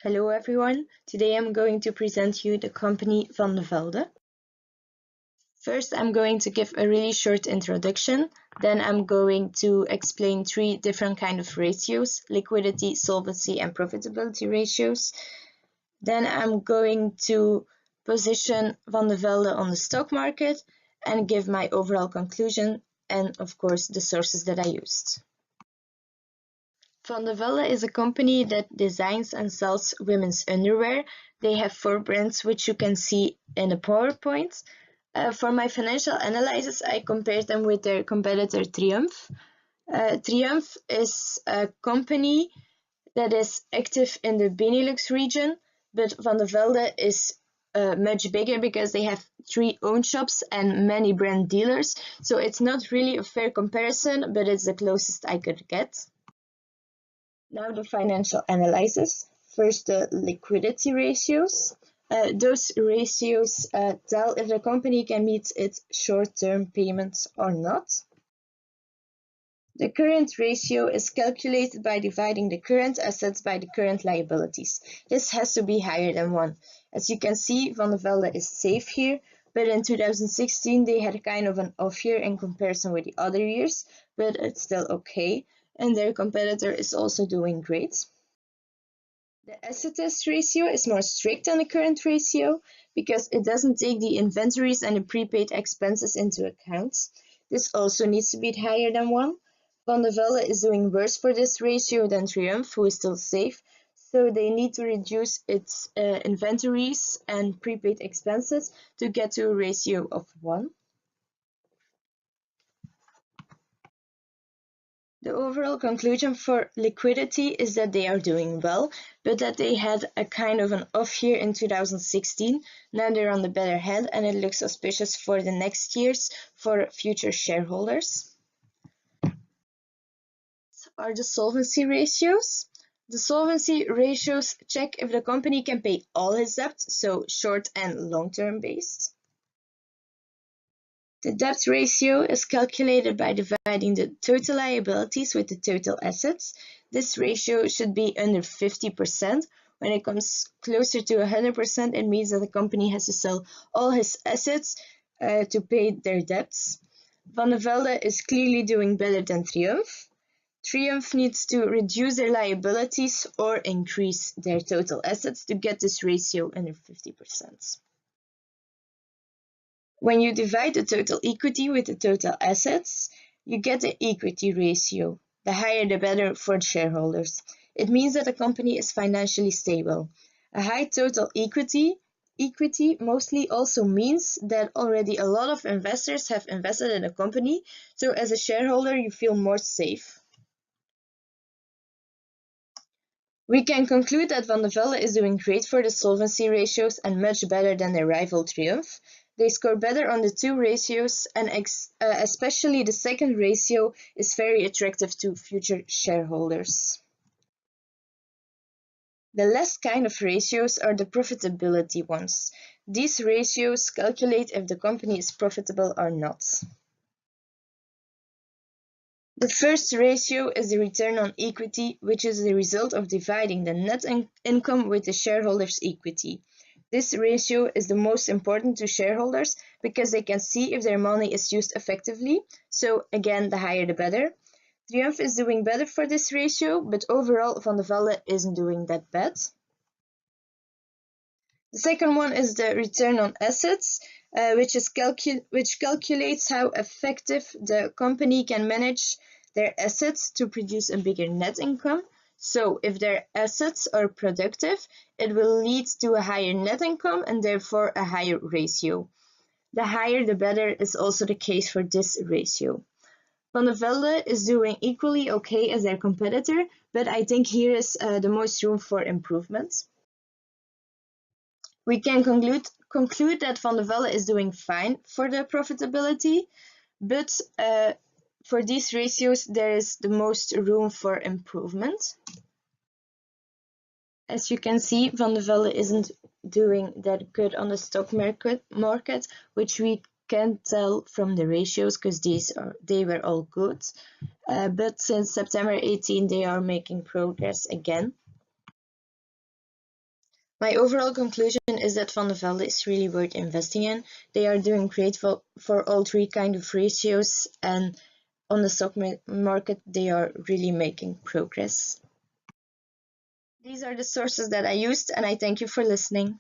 Hello everyone, today I'm going to present you the company Velde. First I'm going to give a really short introduction, then I'm going to explain three different kind of ratios: liquidity, solvency and profitability ratios. Then I'm going to position Velde on the stock market and give my overall conclusion and of course the sources that I used. Velde is a company that designs and sells women's underwear. They have 4 brands, which you can see in the PowerPoint. For my financial analysis, I compared them with their competitor Triumph. Triumph is a company that is active in the Benelux region, but Velde is much bigger because they have 3 own shops and many brand dealers. So it's not really a fair comparison, but it's the closest I could get. Now the financial analysis. First, the liquidity ratios. Those ratios tell if the company can meet its short-term payments or not. The current ratio is calculated by dividing the current assets by the current liabilities. This has to be higher than 1. As you can see, Velde is safe here, but in 2016 they had kind of an off year in comparison with the other years, but it's still okay. And their competitor is also doing great. The asset test ratio is more strict than the current ratio because it doesn't take the inventories and the prepaid expenses into account. This also needs to be higher than 1. Velde is doing worse for this ratio than Triumph, who is still safe, so they need to reduce its inventories and prepaid expenses to get to a ratio of 1. The overall conclusion for liquidity is that they are doing well, but that they had a kind of an off year in 2016. Now they're on the better hand and it looks auspicious for the next years for future shareholders. Are the solvency ratios. The solvency ratios check if the company can pay all its debt, so short and long-term based. The debt ratio is calculated by dividing the total liabilities with the total assets. This ratio should be under 50%. When it comes closer to 100%, it means that the company has to sell all his assets to pay their debts. Velde is clearly doing better than Triumph. Triumph needs to reduce their liabilities or increase their total assets to get this ratio under 50%. When you divide the total equity with the total assets, you get the equity ratio. The higher the better for the shareholders. It means that the company is financially stable. A high total equity mostly also means that already a lot of investors have invested in a company, so as a shareholder you feel more safe. We can conclude that Velde is doing great for the solvency ratios and much better than their rival Triumph. They score better on the 2 ratios and especially the second ratio is very attractive to future shareholders. The last kind of ratios are the profitability ones. These ratios calculate if the company is profitable or not. The first ratio is the return on equity, which is the result of dividing the net income with the shareholders' equity. This ratio is the most important to shareholders because they can see if their money is used effectively, so again, the higher the better. Triumph is doing better for this ratio, but overall Velde isn't doing that bad. The second one is the return on assets, which calculates how effective the company can manage their assets to produce a bigger net income. So if their assets are productive, it will lead to a higher net income and therefore a higher ratio. The higher the better is also the case for this ratio. Velde is doing equally okay as their competitor, but I think here is the most room for improvement. We can conclude that Velde is doing fine for the profitability, but for these ratios there is the most room for improvement. As you can see, Velde isn't doing that good on the stock market, which we can tell from the ratios because they were all good. But since September 18, they are making progress again. My overall conclusion is that Velde is really worth investing in. They are doing great for all three kind of ratios, and on the stock market they are really making progress. These are the sources that I used, and I thank you for listening.